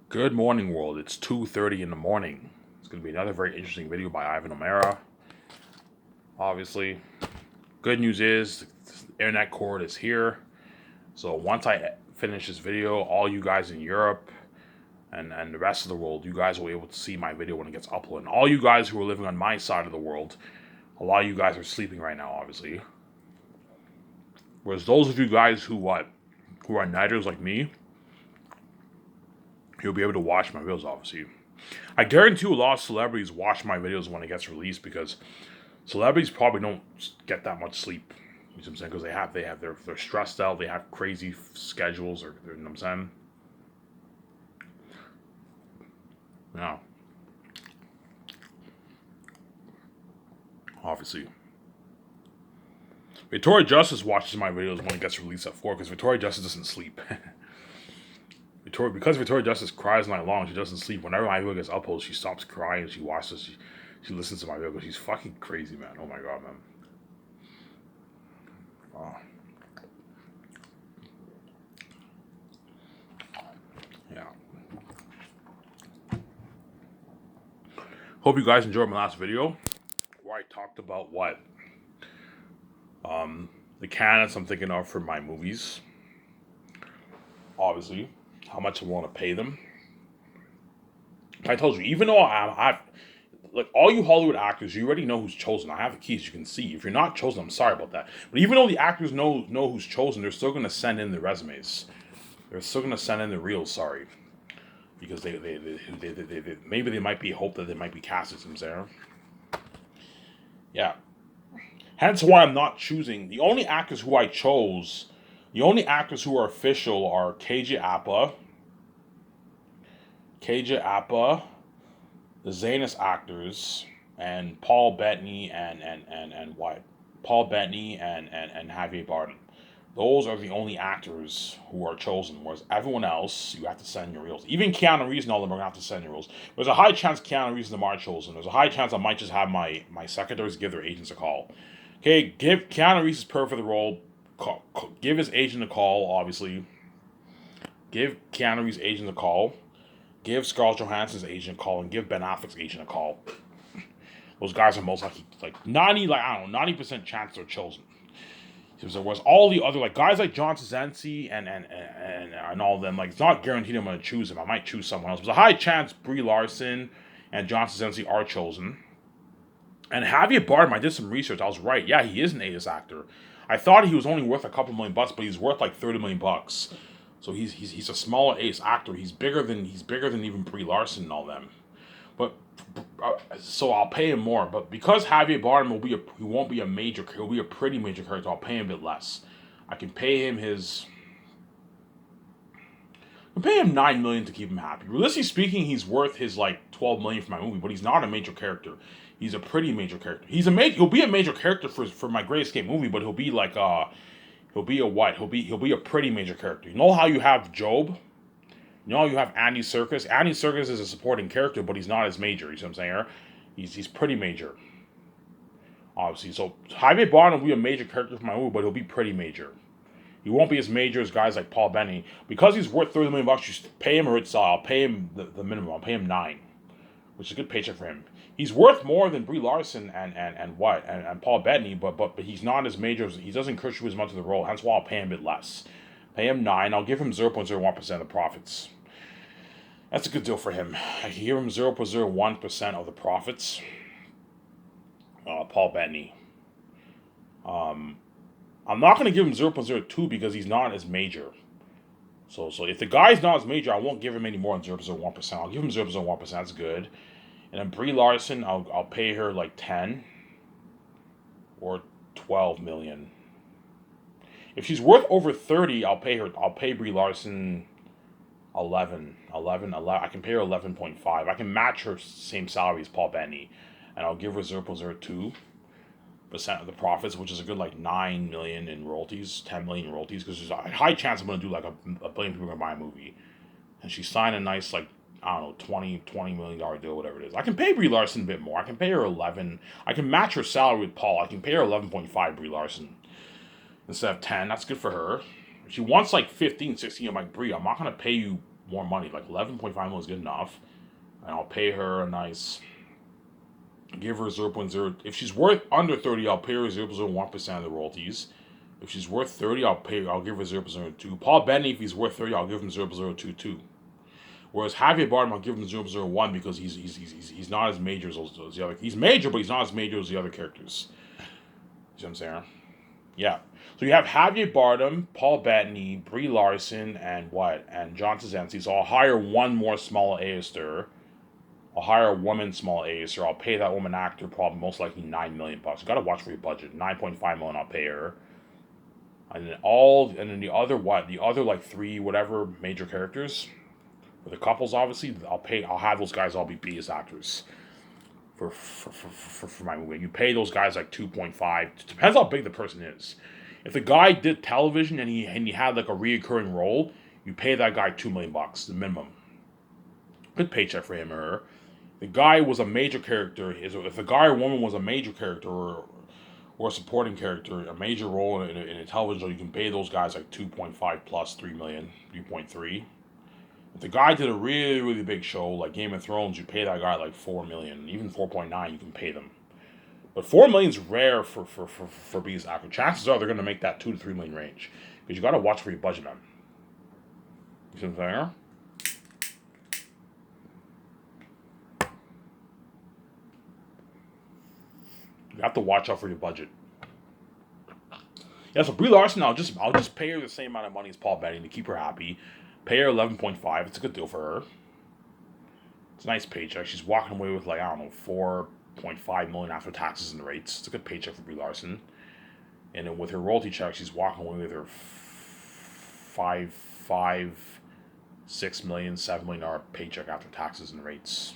Good morning, world. It's 2:30 in the morning. It's going to be another very interesting video by Ivan O'Mara. Obviously, good news is the internet cord is here. So once I finish this video, all you guys in Europe and the rest of the world, you guys will be able to see my video when it gets uploaded. And all you guys who are living on my side of the world, a lot of you guys are sleeping right now, obviously. Whereas those of you guys who are nighters like me, you'll be able to watch my videos, obviously. I guarantee you a lot of celebrities watch my videos when it gets released because celebrities probably don't get that much sleep. You know what I'm saying? Because they're stressed out, they have crazy schedules, or you know what I'm saying? Yeah, obviously. Victoria Justice watches my videos when it gets released at 4 because Victoria Justice doesn't sleep. Because Victoria Justice cries night long, she doesn't sleep. Whenever my video gets uploaded, she stops crying, she watches, she listens to my video. She's fucking crazy, man. Oh my god, man. Oh, yeah. Hope you guys enjoyed my last video where I talked about the candidates I'm thinking of for my movies. Obviously, how much I want to pay them. I told you, even though I've like all you Hollywood actors, you already know who's chosen. I have the keys, you can see. If you're not chosen, I'm sorry about that. But even though the actors know who's chosen, they're still gonna send in the resumes. They're still gonna send in the reels. Sorry, because they maybe they might be hope that they might be casted some there. Yeah. Hence why I'm not choosing. The only actors who I chose, the only actors who are official are KJ Apa, the Zanus actors, and Paul Bettany and what? Paul Bettany and Javier Bardem. Those are the only actors who are chosen, whereas everyone else, you have to send your reels. Even Keanu Reeves and all of them are going to have to send your reels. There's a high chance Keanu Reeves and them are chosen. There's a high chance I might just have my secretaries give their agents a call. Okay, give Keanu Reeves is perfect for the role. Give his agent a call, obviously. Give Keanu Reeves' agent a call. Give Scarlett Johansson's agent a call, and give Ben Affleck's agent a call. Those guys are most likely, like 90% chance they're chosen. So whereas all the other guys like John Krasinski and all of them, it's not guaranteed I'm going to choose him. I might choose someone else. There's a high chance Brie Larson and John Krasinski are chosen. And Javier Bardem, I did some research. I was right. Yeah, he is an A-list actor. I thought he was only worth a couple $1,000,000, but he's worth like $30 million. So he's a smaller A-list actor. He's bigger than even Brie Larson and all them. But so I'll pay him more. But because Javier Bardem he won't be a major. He'll be a pretty major character. I'll pay him a bit less. I can pay him $9 million to keep him happy. Realistically speaking, he's worth his $12 million for my movie, but he's not a major character. He's a pretty major character. He'll be a major character for my Great Escape movie, but he'll be he'll be a what? He'll be a pretty major character. You know how you have Job? You know how you have Andy Serkis? Andy Serkis is a supporting character, but he's not as major. You see what I'm saying? He's pretty major. Obviously. So Javier Bardem will be a major character for my movie, but he'll be pretty major. He won't be as major as guys like Paul Bettany. Because he's worth $30 million, you pay him or I'll pay him the minimum. I'll pay him $9, which is a good paycheck for him. He's worth more than Brie Larson and Paul Bettany, but he's not as major. He doesn't contribute as much to the role. Hence why I'll pay him a bit less. Pay him $9. I'll give him 0.01% of the profits. That's a good deal for him. I can give him 0.01% of the profits. Paul Bettany. I'm not going to give him 0.02 because he's not as major. So if the guy's not as major, I won't give him any more than 0.01%. I'll give him 0.01%. That's good. And then Brie Larson, I'll pay her 10 or 12 million. If she's worth over 30, I'll pay Brie Larson 11. I can pay her 11.5. I can match her same salary as Paul Bettany, and I'll give her 0.02% of the profits, which is a good 9 million in royalties, 10 million in royalties, because there's a high chance I'm going to do a billion people are going to buy a movie. And she signed a nice I don't know, $20 million deal, whatever it is. I can pay Brie Larson a bit more. I can pay her 11. I can match her salary with Paul. I can pay her 11.5 Brie Larson instead of 10. That's good for her. If she wants 15, 16, I'm like, Brie, I'm not going to pay you more money. Like 11.5 million is good enough. And I'll pay her a nice, give her 0.0. If she's worth under 30, I'll pay her 0.01% of the royalties. If she's worth 30, I'll give her 0.02. Paul Bettany, if he's worth 30, I'll give him 0.022. Whereas Javier Bardem, I'll give him 0.01 because he's not as major as the other. He's major, but he's not as major as the other characters. You see what I'm saying? Yeah. So you have Javier Bardem, Paul Bettany, Brie Larson, and John Krasinski. So I'll hire one more small A-lister. I'll hire a woman small A-lister. I'll pay that woman actor probably most likely $9 million. You gotta watch for your budget. $9.5 million I'll pay her. And then the other like three whatever major characters, for the couples obviously, I'll have those guys all be B-list actors. For my movie. You pay those guys like 2.5. Depends how big the person is. If the guy did television and he had like a reoccurring role, you pay that guy $2 million, the minimum. Good paycheck for him or her. The guy was a major character. If the guy or woman was a major character or a supporting character, a major role in a television show, you can pay those guys like 2.5 plus 3 million, 3.3. If the guy did a really, really big show like Game of Thrones, you pay that guy like 4 million, even 4.9, you can pay them. But 4 million is rare for B-list actor. Chances are they're going to make that 2 to 3 million range because you got to watch for your budget, man. You see what I'm saying? You have to watch out for your budget. Yeah, so Brie Larson, I'll just pay her the same amount of money as Paul Bettany to keep her happy. Pay her 11.5. It's a good deal for her. It's a nice paycheck. She's walking away with like, I don't know, 4.5 million after taxes and rates. It's a good paycheck for Brie Larson. And then with her royalty check, she's walking away with her $6 million, $7 million paycheck after taxes and rates.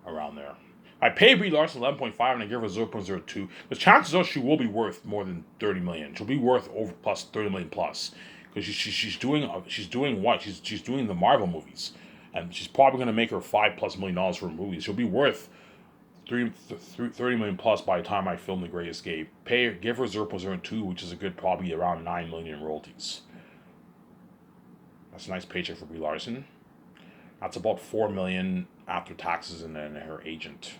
Around there. I pay Brie Larson 11.5 and I give her 0.02. But chances are she will be worth more than 30 million. She'll be worth over plus 30 million plus. Because she's doing what? She's doing the Marvel movies. And she's probably going to make her $5+ million for movies. She'll be worth 30 million plus by the time I film The Great Escape. Give her 0.02, which is a good probably around 9 million in royalties. That's a nice paycheck for Brie Larson. That's about 4 million after taxes and then her agent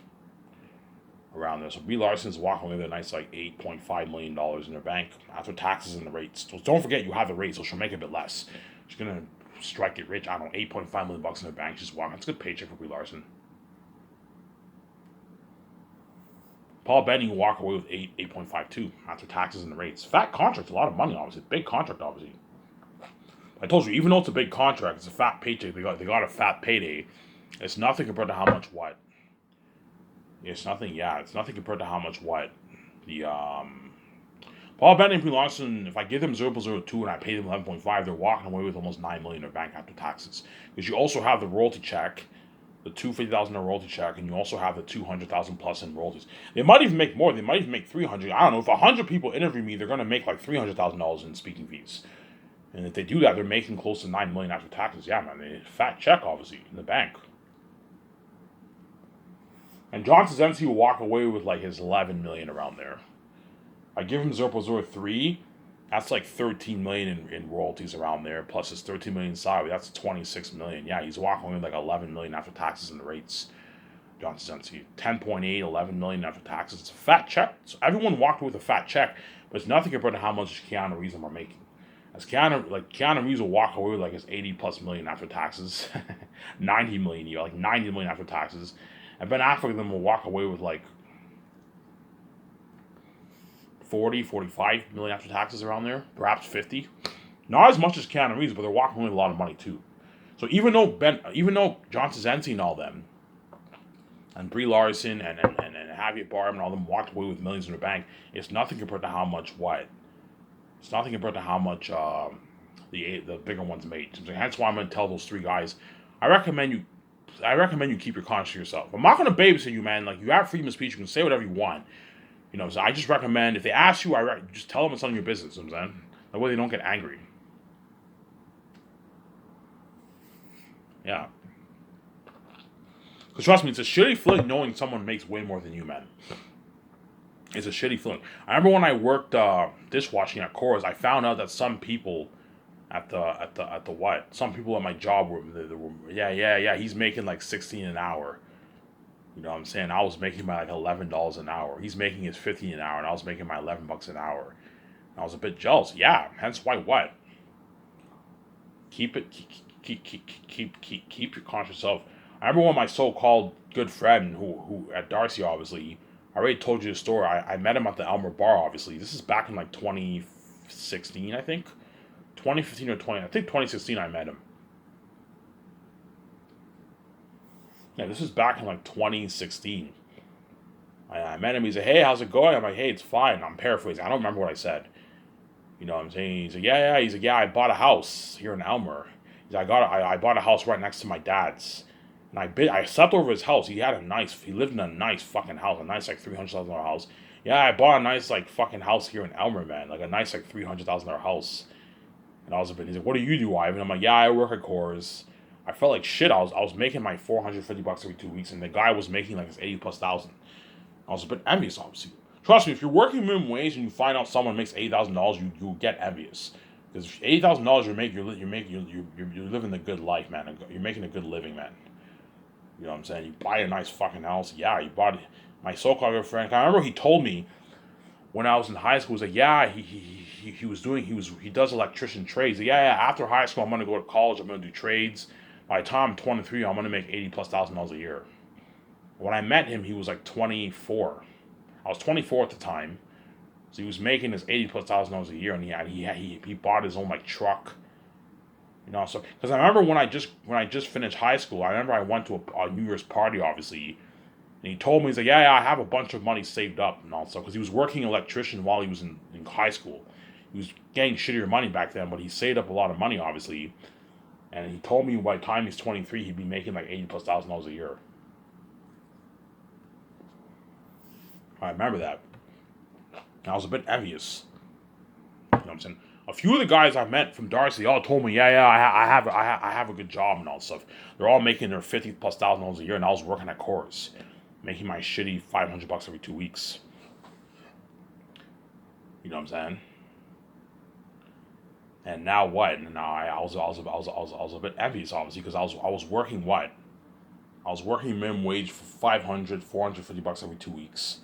around there. So Brie Larson's walking away with a nice like $8.5 million in her bank after taxes and the rates. So don't forget you have the rates, so she'll make a bit less. She's gonna strike it rich. I don't know, $8.5 million in her bank. She's walking. It's a good paycheck for Brie Larson. Paul Bettany will walk away with 8.52 after taxes and the rates. Fat contract, a lot of money, obviously. Big contract, obviously. I told you, even though it's a big contract, it's a fat paycheck. They got a fat payday. It's nothing compared to how much what. It's nothing. Yeah, it's nothing compared to how much what the Paul Bettany and Brie Larson. If I give them 0.02 and I pay them 11.5, they're walking away with almost 9 million in their bank after taxes. Because you also have the royalty check, the $250,000 royalty check, and you also have the 200,000 plus in royalties. They might even make more. They might even make 300. I don't know. If 100 people interview me, they're gonna make like $300,000 in speaking fees. And if they do that, they're making close to 9 million after taxes. Yeah, man, fat check obviously in the bank. And John Krasinski will walk away with like his 11 million around there. I give him 0.03. That's like 13 million in royalties around there, plus his 13 million salary. That's 26 million. Yeah, he's walking away with like 11 million after taxes and the rates. John Krasinski, 10.8, 11 million after taxes. It's a fat check. So everyone walked away with a fat check, but it's nothing compared to how much Keanu Reeves are making. As Keanu Reeves will walk away with like his 80+ million after taxes, 90 million a year, like 90 million after taxes. And Ben Affleck then will walk away with like 40, 45 million after taxes around there, perhaps 50. Not as much as Keanu Reeves, but they're walking away with a lot of money too. So even though John Krasinski and all them, and Brie Larson and Javier Bardem and all them walked away with millions in their bank, it's nothing compared to how much what. It's nothing compared to how much the bigger ones made. So that's why I'm going to tell those three guys, I recommend you keep your conscience to yourself. I'm not going to babysit you, man. Like, you have freedom of speech. You can say whatever you want. You know, so I just recommend, if they ask you, just tell them it's none of your business. You know what I'm saying? That way they don't get angry. Yeah. Because trust me, it's a shitty feeling knowing someone makes way more than you, man. It's a shitty feeling. I remember when I worked dishwashing at Coors, I found out that some people at the what? Some people at my job were yeah. He's making like 16 an hour. You know what I'm saying? I was making my like $11 an hour. He's making his 15 an hour, and I was making my $11 an hour. And I was a bit jealous. Yeah, hence why what? Keep it keep your conscious self. I remember when my so-called good friend who at Darcy, obviously, I already told you the story. I met him at the Elmer Bar, obviously. This is back in like 2016, I think. 2015 or 20, I think 2016 I met him. Yeah, this is back in like 2016. I met him. He said, "Hey, how's it going?" I'm like, "Hey, it's fine." I'm paraphrasing. I don't remember what I said. You know what I'm saying? He's like, "Yeah." He's like, "Yeah, I bought a house here in Elmer." He's like, I bought a house right next to my dad's. And I slept over his house. He lived in a nice fucking house, a nice like $300,000 house. Yeah, I bought a nice like fucking house here in Elmer, man. Like a nice like $300,000 house. And I was a bit, he's like, "What do you do, Ivan?" I'm like, "Yeah, I work at Coors." I felt like shit. I was making my $450 every 2 weeks, and the guy was making like this 80 plus thousand. I was a bit envious, obviously. Trust me, if you're working minimum wage and you find out someone makes $80,000, you get envious. Because $80,000 you're living a good life, man. You're making a good living, man. You know what I'm saying? You buy a nice fucking house. Yeah, you bought it. My so-called good friend. I remember he told me when I was in high school. He was like, yeah, he does electrician trades. Yeah. After high school, I'm gonna go to college. I'm gonna do trades. By the time I'm 23, I'm gonna make 80 plus thousand dollars a year. When I met him, he was like 24. I was 24 at the time, so he was making his 80 plus thousand dollars a year, and he bought his own like truck. You know, so because I remember when I just finished high school, I remember I went to a New Year's party, obviously, and he told me, he's like, yeah, I have a bunch of money saved up and all stuff, because he was working electrician while he was in high school. He was getting shittier money back then, but he saved up a lot of money, obviously. And he told me by the time he's 23, he'd be making like 80 plus thousand dollars a year. I remember that. And I was a bit envious. You know what I'm saying? A few of the guys I met from Darcy all told me, I have a good job and all stuff. They're all making their 50 plus thousand dollars a year, and I was working at Coors, making my shitty $500 every 2 weeks. You know what I'm saying? And now what? And now I was a bit envious, obviously, because I was working what? I was working minimum wage for 500, $450 every 2 weeks.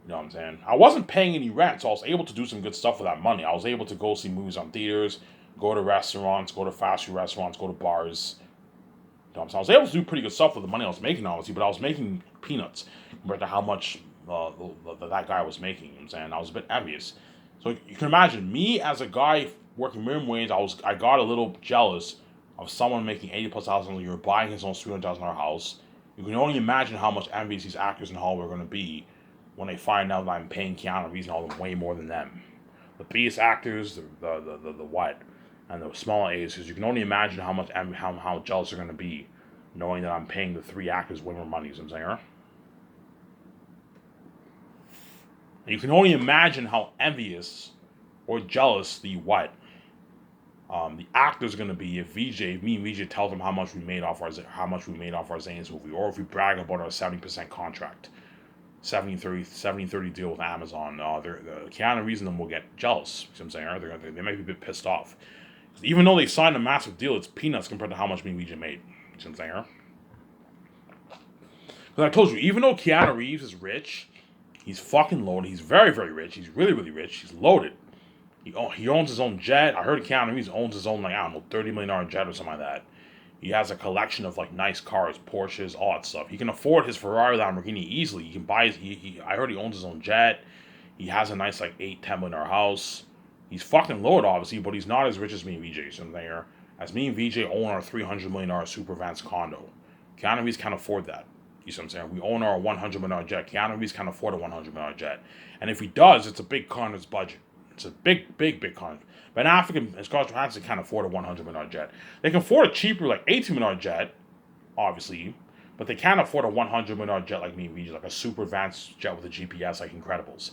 You know what I'm saying? I wasn't paying any rent, so I was able to do some good stuff with that money. I was able to go see movies on theaters, go to restaurants, go to fast food restaurants, go to bars. You know what I'm saying? I was able to do pretty good stuff with the money I was making, obviously, but I was making peanuts compared to how much that guy was making. You know what I'm saying? I was a bit envious. So you can imagine me as a guy working minimum wage. I got a little jealous of someone making 80 plus thousand a year, buying his own $300,000 house. You can only imagine how much envious these actors in Hollywood are going to be when they find out that I'm paying Keanu Reeves and all them way more than them. The biggest actors, the what, and the smaller A's, because you can only imagine how jealous they're going to be, knowing that I'm paying the three actors way more money. You know what I'm saying? And you can only imagine how envious or jealous the actor's going to be if me and VJ tells them how much we made off our Zane's movie, or if we brag about our 70% contract. 70-30 deal with Amazon. The Keanu Reeves and them will get jealous. You know what I'm saying? They might be a bit pissed off. Even though they signed a massive deal, it's peanuts compared to how much me and VJ made. You know what I'm saying? Because I told you, even though Keanu Reeves is rich, he's fucking loaded. He's very, very rich. He's really, really rich. He's loaded. He owns his own jet. I heard Keanu Reeves owns his own, like, I don't know, $30 million jet or something like that. He has a collection of, like, nice cars, Porsches, all that stuff. He can afford his Ferrari Lamborghini easily. He can buy I heard he owns his own jet. He has a nice, like, $8-10 million house. He's fucking loaded, obviously, but he's not as rich as me and VJ. So there, as me and VJ own our $300 million Super Vance condo. Keanu Reeves can't afford that. You see what I'm saying? We own our $100 million jet. Keanu Reeves can't afford a $100 million jet. And if he does, it's a big con in his budget. It's a big, big, big con. Ben Affleck and Scarlett Johansson can't afford a $100 million jet. They can afford a cheaper, like, $18 million jet, obviously, but they can't afford a $100 million jet like me and VJ, like a super advanced jet with a GPS, like Incredibles.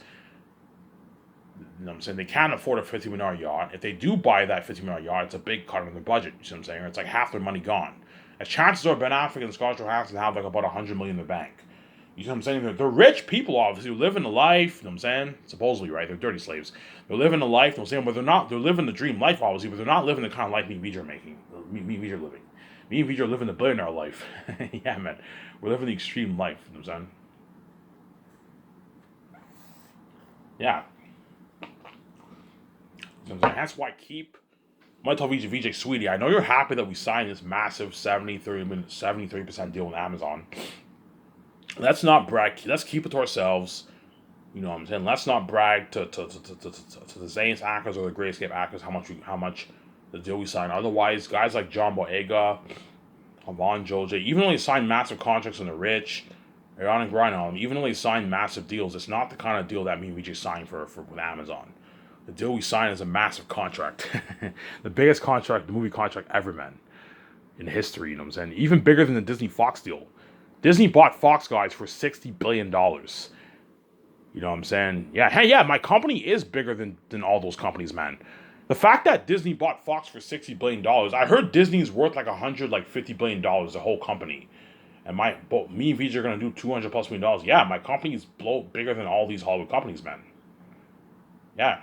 You know what I'm saying? They can't afford a $50 million yacht. If they do buy that $50 million yacht, it's a big cut in their budget. You see what I'm saying? It's like half their money gone. As chances are, Ben Affleck and Scarlett Johansson have like about $100 million in the bank. You know what I'm saying? They're rich people, obviously, who live in the life, you know what I'm saying? Supposedly, right? They're dirty slaves. They're living the life, you know what I'm saying? But they're living the dream life, obviously, but they're not living the kind of life me and VJ are making. Me and VJ are living. Me and VJ are living the billionaire life. Yeah, man. We're living the extreme life, you know what I'm saying? Yeah. You know what I'm saying? That's why I keep. I'm gonna tell VJ, sweetie, I know you're happy that we signed this massive 73% deal with Amazon. Let's not brag. Let's keep it to ourselves. You know what I'm saying? Let's not brag to the Zane's actors or the Grayscape actors how much the deal we signed. Otherwise, guys like John Boyega, Havon Joje, even though they signed massive contracts in the rich, Ariana Grande, even though they signed massive deals, it's not the kind of deal that me and VJ signed for with Amazon. The deal we signed is a massive contract. The biggest contract, the movie contract ever, man. In history, you know what I'm saying? Even bigger than the Disney Fox deal. Disney bought Fox, guys, for $60 billion. You know what I'm saying? Yeah, hey, yeah, my company is bigger than all those companies, man. The fact that Disney bought Fox for $60 billion, I heard Disney's worth like $50 billion, the whole company. And me and VJ are gonna do $200+ million. Yeah, my company is bigger than all these Hollywood companies, man. Yeah,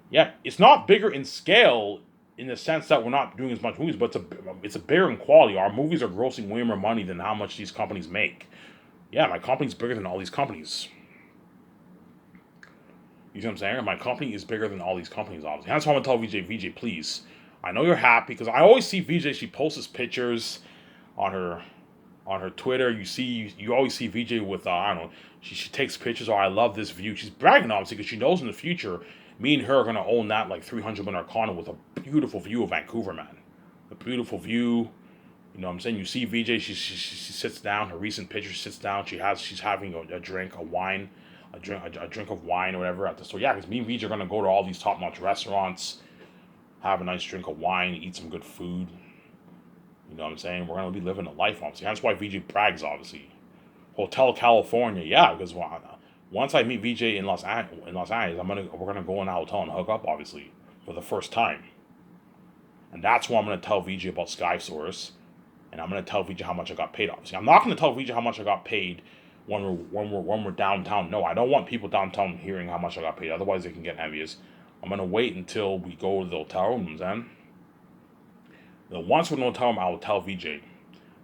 yeah, it's not bigger in scale in the sense that we're not doing as much movies, but it's a bigger in quality. Our movies are grossing way more money than how much these companies make. Yeah, my company's bigger than all these companies. You see what I'm saying? My company is bigger than all these companies, obviously. That's why I'm gonna tell VJ, please. I know you're happy because I always see VJ. She posts pictures on her Twitter. You always see VJ with I don't know. She takes pictures. Oh, I love this view. She's bragging obviously because she knows in the future me and her are gonna own that like 300 million condo with a beautiful view of Vancouver, man. A beautiful view. You know what I'm saying? You see VJ, she sits down, her recent picture, she sits down, she's having a drink, a drink of wine or whatever at the store. Yeah, because me and VJ are gonna go to all these top notch restaurants, have a nice drink of wine, eat some good food. You know what I'm saying? We're gonna be living a life, obviously. That's why VJ brags, obviously. Hotel California, yeah, because once I meet VJ in Los Angeles, we're gonna go in a hotel and hook up, obviously, for the first time. And that's why I'm gonna tell VJ about Sky Source. And I'm gonna tell VJ how much I got paid. Obviously, I'm not gonna tell VJ how much I got paid when we're downtown. No, I don't want people downtown hearing how much I got paid. Otherwise, they can get envious. I'm gonna wait until we go to the hotel rooms. Then once we're in the hotel room, I will tell VJ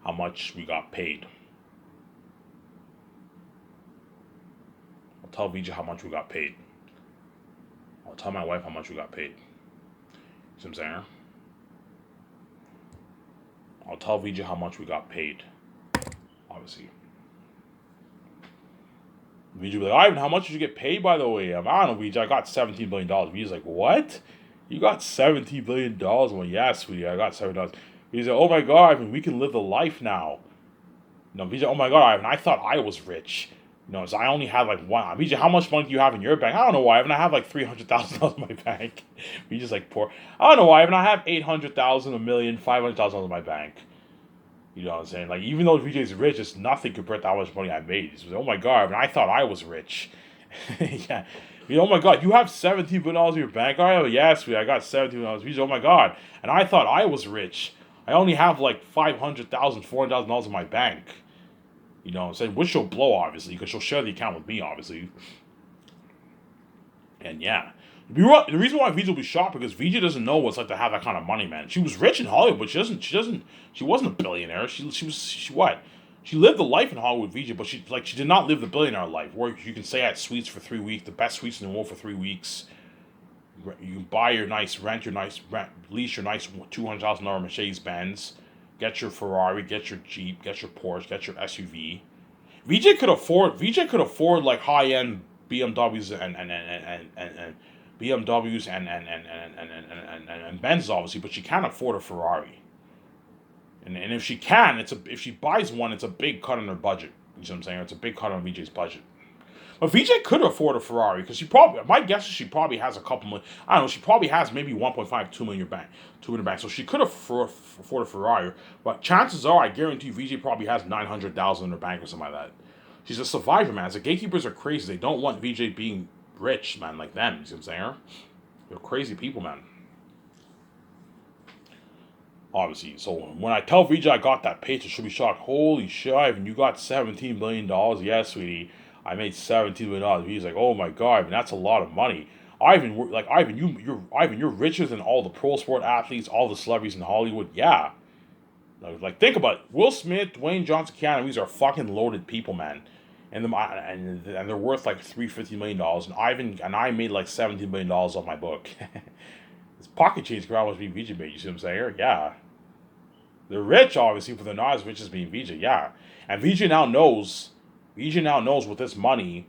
how much we got paid. I'll tell VJ how much we got paid. I'll tell my wife how much we got paid. See what I'm saying? I'll tell VJ how much we got paid. Obviously. VJ will be like, Ivan, how much did you get paid, by the way? I don't know, VJ, I got $17 billion. VJ's like, what? You got $17 billion? I'm like, yeah, sweetie, I got $7. He's like, oh my God, Ivan, we can live the life now. No, VJ, oh my God, Ivan, I thought I was rich. You know, so I only had like one. VJ, how much money do you have in your bank? I don't know, Ivan, I have like $300,000 in my bank. VJ's like, poor. I don't know, Ivan, I have 800,000, a million, 500,000 in my bank. You know what I'm saying? Like, even though VJ's rich, it's nothing compared to how much money I made. He's like, oh my God, I thought I was rich. Yeah. You know, oh my God, you have $17 billion in your bank? All right, like, yeah, sweet, I got $17 billion. VJ, oh my God. And I thought I was rich. I only have like $500,000, $400,000 in my bank. You know what I'm saying? Which she'll blow, obviously, because she'll share the account with me, obviously. And yeah. The reason why VJ will be shocked because VJ doesn't know what it's like to have that kind of money, man. She was rich in Hollywood, but she wasn't a billionaire. She what? She lived the life in Hollywood, VJ, but she did not live the billionaire life where you can stay at suites for 3 weeks, the best suites in the world for 3 weeks. You buy your nice, lease your nice $200,000 Mercedes Benz, get your Ferrari, get your Jeep, get your Porsche, get your SUV. VJ could afford like high end BMWs and BMWs and Benzes, obviously, but she can't afford a Ferrari. And if she can, if she buys one, it's a big cut on her budget. You know what I'm saying? It's a big cut on VJ's budget. But VJ could afford a Ferrari because my guess is she probably has a couple million. I don't know. She probably has maybe 1.5, 2 million bank, 2 million bank. So she could afford a Ferrari. But chances are, I guarantee VJ probably has 900,000 in her bank or something like that. She's a survivor, man. The gatekeepers are crazy. They don't want VJ being rich, man, like them. You see what I'm saying? They're crazy people, man. obviously. So when I tell VJ I got that paycheck, she'll be shocked. Holy shit, Ivan, you got $17 million. Yes, sweetie, I made $17 million. He's like, oh my god, Ivan, that's a lot of money. Ivan, like Ivan, you're richer than all the pro sport athletes, all the celebrities in Hollywood. Yeah, like think about it. Will Smith, Dwayne Johnson, Keanu Reeves are fucking loaded people, man. And they're worth like $350 million. And Ivan and I made like $17 million on my book. It's pocket change could almost be VJ made. You see what I'm saying? Yeah. They're rich, obviously, but they're not as rich as being VJ. Yeah, and VJ now knows. VJ now knows with this money,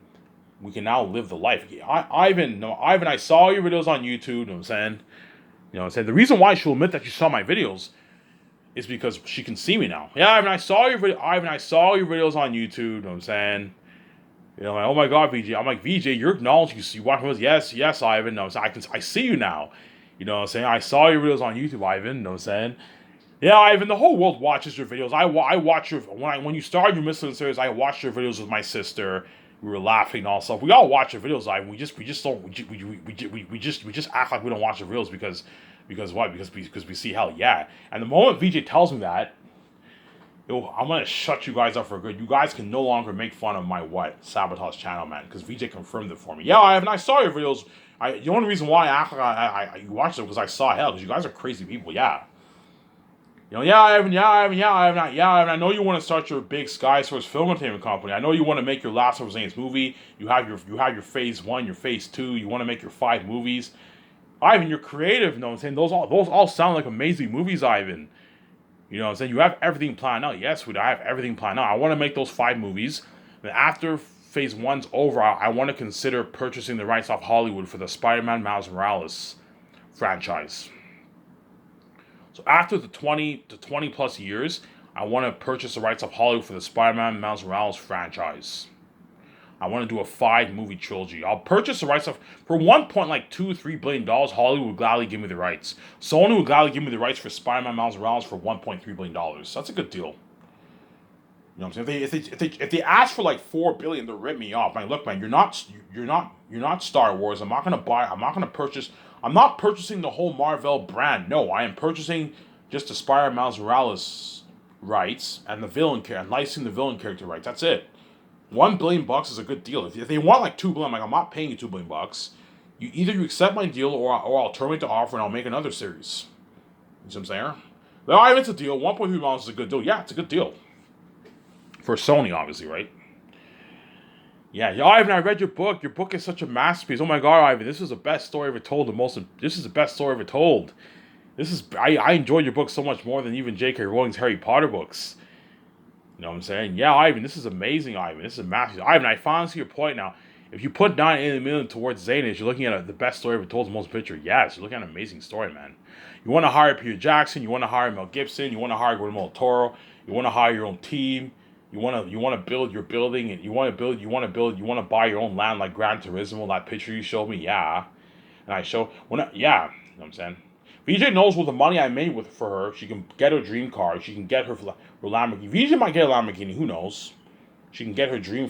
we can now live the life. Ivan, no, Ivan, I saw your videos on YouTube. You know what I'm saying? You know what I'm saying? The reason why she'll admit that she saw my videos is because she can see me now. Yeah, Ivan, I saw your video. Ivan, I saw your videos on YouTube. You know what I'm saying? You know, like, oh my God, VJ. I'm like, VJ, you're acknowledging you watch videos. Yes, Ivan. No, so I see you now. You know what I'm saying? I saw your videos on YouTube, Ivan. You know what I'm saying? Yeah, Ivan, the whole world watches your videos. I watch your when you started your Michelin series. I watched your videos with my sister. We were laughing and all stuff. We all watch your videos, Ivan. We just act like we don't watch the videos because what? Because we see hell, yeah. And the moment VJ tells me that, I'm gonna shut you guys up for good. You guys can no longer make fun of my Sabotage channel, man, because VJ confirmed it for me. Yeah, Ivan, I saw your videos. The only reason why I act like I watched them because I saw hell, because you guys are crazy people, yeah. You know, yeah, Ivan, I know you want to start your big Sky Source film entertainment company. I know you want to make your Last of Us movie. You have your phase 1, your phase 2. You want to make your 5 movies. Ivan, you're creative. You know what I'm saying? Those all sound like amazing movies, Ivan. You know what I'm saying? You have everything planned out. Yes, sweetie, I have everything planned out. I want to make those 5 movies. Then after phase 1's over, I want to consider purchasing the rights off Hollywood for the Spider-Man Miles Morales franchise. So after the 20 plus years, I want to purchase the rights of Hollywood for the Spider-Man Miles Morales franchise. I want to do a 5-movie trilogy. I'll purchase the rights of for $1.23 billion. Hollywood would gladly give me the rights. Sony would gladly give me the rights for Spider-Man Miles Morales for $1.3 billion. That's a good deal. You know what I'm saying? If they ask for like $4 billion, they'll rip me off. Man, look, man, you're not Star Wars. I'm not purchasing the whole Marvel brand. No, I am purchasing just the Spider-Man Miles Morales rights and the villain character, and licensing the villain character rights. That's it. $1 billion is a good deal. If they want like $2 billion, I'm not paying you $2 billion. You accept my deal, or I'll terminate the offer and I'll make another series. You see what I'm saying? Well, it's a deal. $1.3 billion is a good deal. Yeah, it's a good deal for Sony, obviously, right? Yeah, Ivan, I read your book. Your book is such a masterpiece. Oh my God, Ivan, this is the best story ever told. This is the best story ever told. I enjoyed your book so much more than even J.K. Rowling's Harry Potter books. You know what I'm saying? Yeah, Ivan, this is amazing, Ivan. This is a masterpiece. Ivan, I finally see your point now. If you put $980 million towards Zaynus, you're looking at the best story ever told, the most picture. Yes, you're looking at an amazing story, man. You want to hire Peter Jackson. You want to hire Mel Gibson. You want to hire Guillermo del Toro. You want to hire your own team. You want to build your building, and you want to buy your own land like Gran Turismo. That picture you showed me, yeah. And I show you know what I'm saying. VJ knows with the money I made for her, she can get her dream car. She can get her Lamborghini. VJ might get a Lamborghini. Who knows? She can get her dream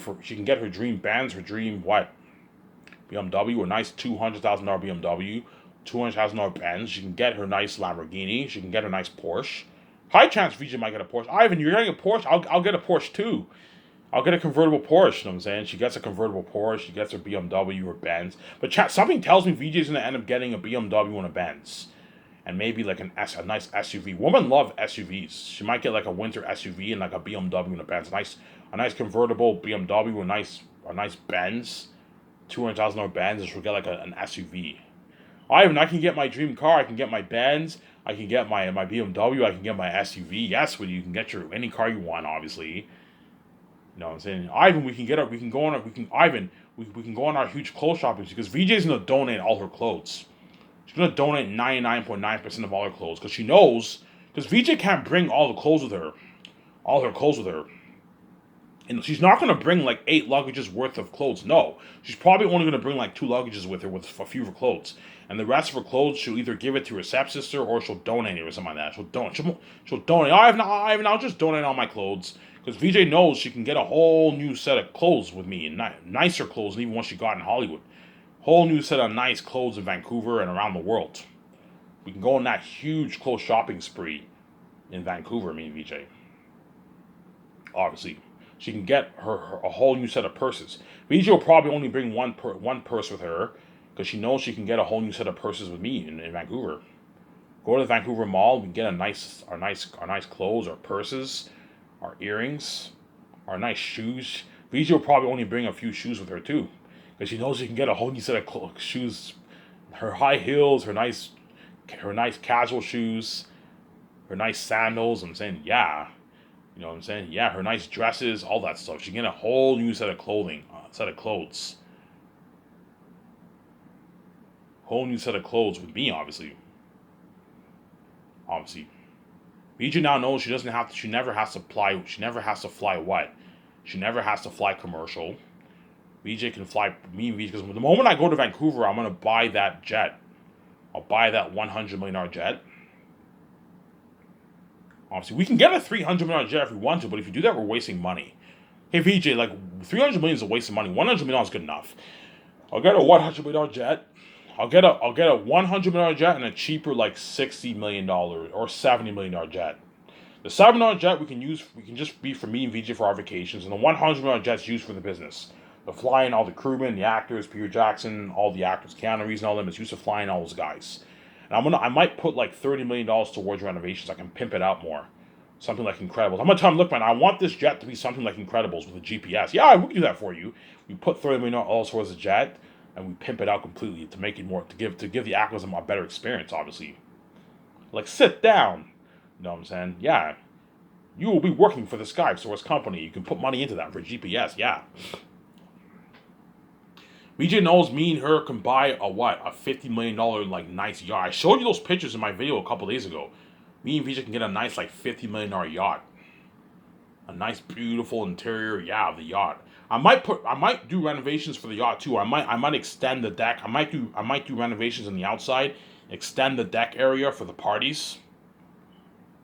Benz, her dream BMW, a nice $200,000 BMW, $200,000 Benz. She can get her nice Lamborghini. She can get her nice Porsche. High chance VJ might get a Porsche. Ivan, you're getting a Porsche? I'll get a Porsche too. I'll get a convertible Porsche, you know what I'm saying? She gets a convertible Porsche, she gets her BMW or Benz. But something tells me VJ's going to end up getting a BMW and a Benz. And maybe like a nice SUV. Women love SUVs. She might get like a winter SUV and like a BMW and a Benz. A nice convertible BMW, a nice Benz. $200,000 Benz, and she'll get like an SUV. I can get my dream car, I can get my Benz, I can get my BMW, I can get my SUV. Yes, you can get any car you want, obviously. You know what I'm saying? Ivan, we can go on our huge clothes shopping because VJ's gonna donate all her clothes. She's gonna donate 99.9% of all her clothes because she knows VJ can't bring all her clothes with her. And she's not going to bring like 8 luggages worth of clothes. No. She's probably only going to bring like 2 luggages with her with a few of her clothes. And the rest of her clothes, she'll either give it to her stepsister or she'll donate it or something like that. She'll donate. I'll just donate all my clothes. Because VJ knows she can get a whole new set of clothes with me. And nicer clothes than even what she got in Hollywood. Whole new set of nice clothes in Vancouver and around the world. We can go on that huge clothes shopping spree in Vancouver, me and VJ. Obviously. She can get her a whole new set of purses. VJ will probably only bring one purse with her because she knows she can get a whole new set of purses with me in Vancouver. Go to the Vancouver Mall, we can get our nice clothes, our purses, our earrings, our nice shoes. VJ will probably only bring a few shoes with her too, because she knows she can get a whole new set of shoes. Her high heels, her nice casual shoes, her nice sandals. I'm saying, yeah, you know what I'm saying? Yeah, her nice dresses, all that stuff. She can get a whole new set of clothes. Whole new set of clothes with me, obviously. Obviously. VJ now knows she never has to fly what? She never has to fly commercial. VJ can fly me and VJ, because the moment I go to Vancouver, I'm gonna buy that jet. I'll buy that $100 million jet. Obviously, we can get a $300 million jet if we want to, but if you do that, we're wasting money. Hey VJ, like $300 million is a waste of money. $100 million is good enough. I'll get a $100 million jet. I'll get a $100 million jet and a cheaper like $60 million or $70 million jet. The $7 jet we can just be for me and VJ for our vacations, and the $100 jet's used for the business. The flying all the crewmen, the actors, Peter Jackson, all the actors, Keanu Reeves, and all them. It's used to flying all those guys. And I might put like $30 million towards renovations. I can pimp it out more. Something like Incredibles. I'm gonna tell him, look, man, I want this jet to be something like Incredibles with a GPS. Yeah, we can do that for you. We put $30 million towards the jet, and we pimp it out completely to make it more to give the actors a better experience. Obviously, like sit down. You know what I'm saying? Yeah, you will be working for the Sky Source company. You can put money into that for GPS. Yeah. VJ knows me and her can buy a what? A $50 million like nice yacht. I showed you those pictures in my video a couple days ago. Me and VJ can get a nice like $50 million yacht. A nice beautiful interior, yeah, of the yacht. I might do renovations for the yacht too. I might extend the deck. I might do renovations on the outside, extend the deck area for the parties.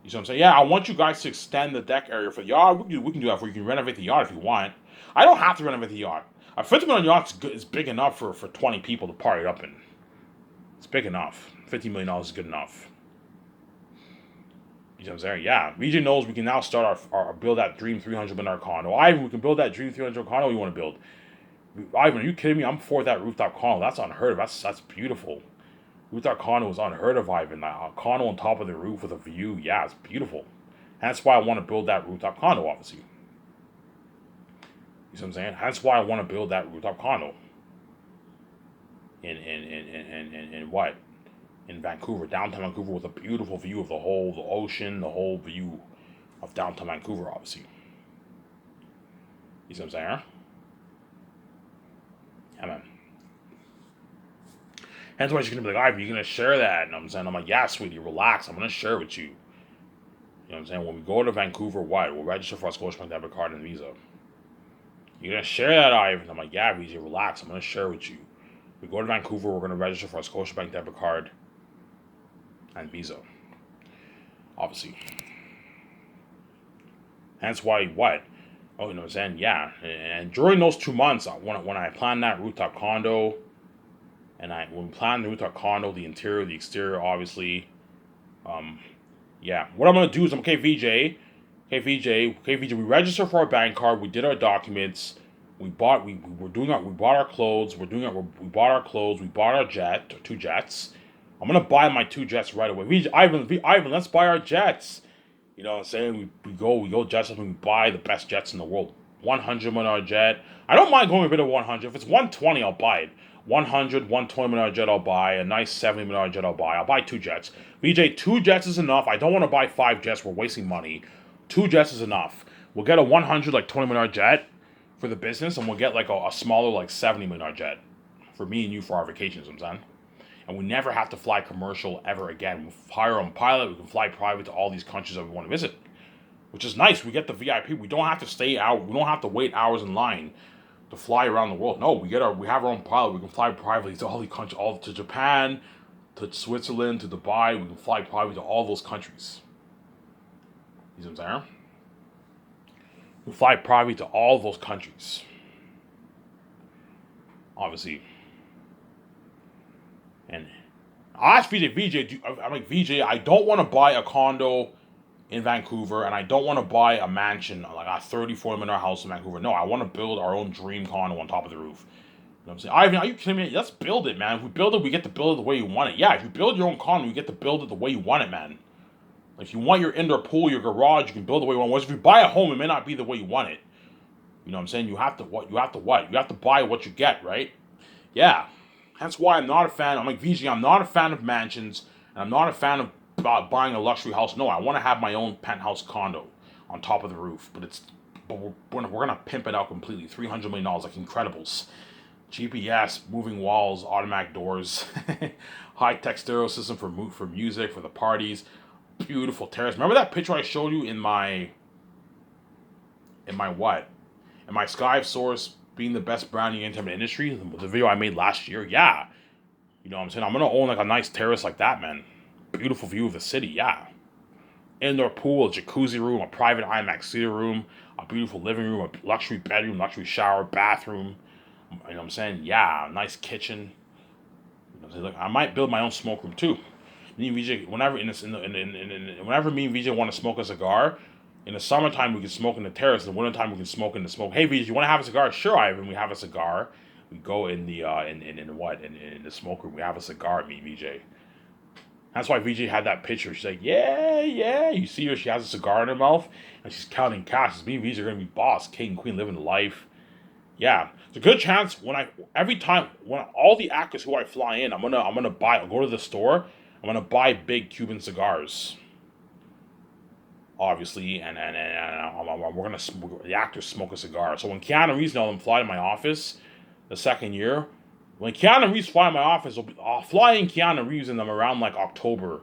You see what I'm saying? Yeah, I want you guys to extend the deck area for the yacht. We can do that for you. You can renovate the yacht if you want. I don't have to renovate the yacht. A $50 million yacht is big enough for 20 people to party up in. It's big enough. $50 million is good enough. You know what I'm saying? Yeah. VJ knows we can now start our build that dream $300 million condo. Ivan, we can build that dream $300 condo you want to build. Ivan, are you kidding me? I'm for that rooftop condo. That's unheard of. That's beautiful. Rooftop condo is unheard of, Ivan. A condo on top of the roof with a view. Yeah, it's beautiful. That's why I want to build that rooftop condo, obviously. You see what I'm saying? That's why I want to build that rooftop condo. In what? In Vancouver, downtown Vancouver, with a beautiful view of the ocean, the whole view of downtown Vancouver, obviously. You see what I'm saying? Huh? Yeah, man. Hence why she's gonna be like, Ivy, you're gonna share that. And I'm saying, I'm like, yeah, sweetie, relax. I'm gonna share with you. You know what I'm saying? When we go to Vancouver, what? We'll register for our Scotiabank debit card and Visa. You're gonna share that, Ivan? I'm like, yeah, VJ, relax. I'm gonna share with you. We go to Vancouver, we're gonna register for our Scotiabank debit card and Visa. Obviously. Hence why what? Oh, you know what I'm saying? Yeah. And during those 2 months, when I planned that rooftop condo, when we planned the rooftop condo, the interior, the exterior, obviously, yeah. What I'm gonna do is okay, VJ, we registered for our bank card, we did our documents, we bought our clothes, we bought our clothes, we bought our two jets. I'm gonna buy my two jets right away. Ivan, let's buy our jets. You know what I'm saying? We go jets up and we buy the best jets in the world. $100 million jet. I don't mind going a bit of 100. If it's 120, I'll buy it. 100, $120 million jet I'll buy. A nice $70 million jet I'll buy. I'll buy two jets. VJ, two jets is enough. I don't want to buy 5 jets. We're wasting money. 2 jets is enough. We'll get a 100, like $20 million jet for the business, and we'll get like a smaller, like $70 million jet for me and you for our vacations, you know what I'm saying? And we never have to fly commercial ever again. We hire our own pilot. We can fly private to all these countries that we want to visit, which is nice. We get the VIP. We don't have to stay out. We don't have to wait hours in line to fly around the world. No, we have our own pilot. We can fly privately to all these countries, all to Japan, to Switzerland, to Dubai. We can fly privately to all those countries. You see what I'm saying? We fly privately to all those countries. Obviously. And I asked VJ, I'm like, VJ, I don't want to buy a condo in Vancouver, and I don't want to buy a mansion, like a 34 million house in Vancouver. No, I want to build our own dream condo on top of the roof. You know what I'm saying? Ivan, are you kidding me? Let's build it, man. If we build it, we get to build it the way you want it. Yeah, if you build your own condo, you get to build it the way you want it, man. Like, if you want your indoor pool, your garage, you can build it the way you want it. Whereas if you buy a home, it may not be the way you want it. You know what I'm saying? You have to what? You have to what? You have to buy what you get, right? Yeah. That's why I'm not a fan. I'm like VG. I'm not a fan of mansions, and I'm not a fan of buying a luxury house. No, I want to have my own penthouse condo on top of the roof. But we're gonna pimp it out completely. $300 million, like Incredibles. GPS, moving walls, automatic doors, high tech stereo system for music, for the parties. Beautiful terrace. Remember that picture I showed you in my what? In my Sky Source being the best brand in the entertainment industry, the video I made last year. Yeah, you know what I'm saying? I'm gonna own like a nice terrace like that, man. Beautiful view of the city. Yeah, indoor pool, a jacuzzi room, a private IMAX theater room, a beautiful living room, a luxury bedroom, luxury shower, bathroom. You know what I'm saying? Yeah, nice kitchen. You know what I'm saying? Look, I might build my own smoke room too. Me and VJ, whenever whenever me and VJ want to smoke a cigar, in the summertime we can smoke in the terrace. In the wintertime we can smoke in the smoke. Hey VJ, you want to have a cigar? Sure, Ivan. We have a cigar. We go in the in the smoke room. We have a cigar. Me and VJ. That's why VJ had that picture. She's like, yeah, yeah. You see her. She has a cigar in her mouth and she's counting cash. Me and VJ are gonna be boss, king and queen, living the life. Yeah, it's a good chance every time when all the actors who I fly in, I'm gonna buy. I'll go to the store. I'm gonna buy big Cuban cigars, obviously, and we're gonna the actors smoke a cigar. So when Keanu Reeves and all them fly to my office, the second year, when Keanu Reeves fly to my office, I'll fly in Keanu Reeves in them around like October,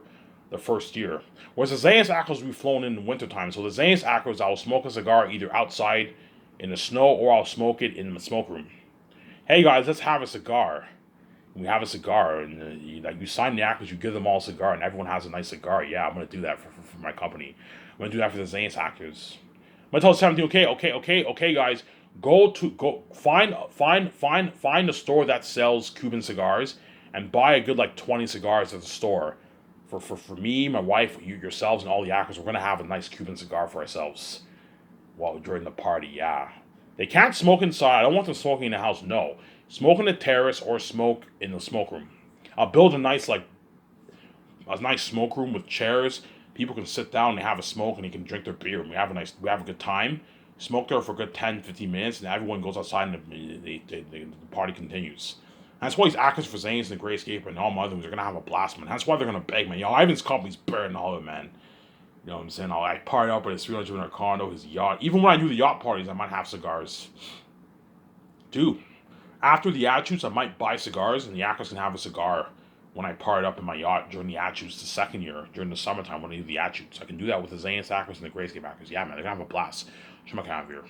the first year. Whereas the Zane's actors will be flown in the wintertime. So the Zane's actors, I'll smoke a cigar either outside in the snow or I'll smoke it in the smoke room. Hey guys, let's have a cigar. We have a cigar, and you sign the actors, you give them all a cigar, and everyone has a nice cigar. Yeah, I'm gonna do that for my company. I'm gonna do that for the Zane's actors. I'm gonna tell 17, okay, guys, go find a store that sells Cuban cigars, and buy a good like 20 cigars at the store. For me, my wife, yourselves, and all the actors, we're gonna have a nice Cuban cigar for ourselves while during the party. Yeah, they can't smoke inside. I don't want them smoking in the house. No, smoke on the terrace or smoke in the smoke room. I'll build a nice smoke room with chairs. People can sit down and have a smoke and they can drink their beer. And we have a good time. Smoke there for a good 10, 15 minutes, and everyone goes outside and the party continues. That's why these actors for Zane's and the Great Escape and all my other ones are gonna have a blast, man. That's why they're gonna beg, man. Yo, Ivan's company's better than all of it, man. You know what I'm saying? I party up at his 300 in condo, his yacht. Even when I do the yacht parties, I might have cigars. Dude, after the attitudes, I might buy cigars, and the actors can have a cigar when I party up in my yacht during the attitudes the second year, during the summertime when I do the attitudes. I can do that with the Zane's actors and the Grayscape actors. Yeah, man, they're gonna have a blast. Show my kind of here.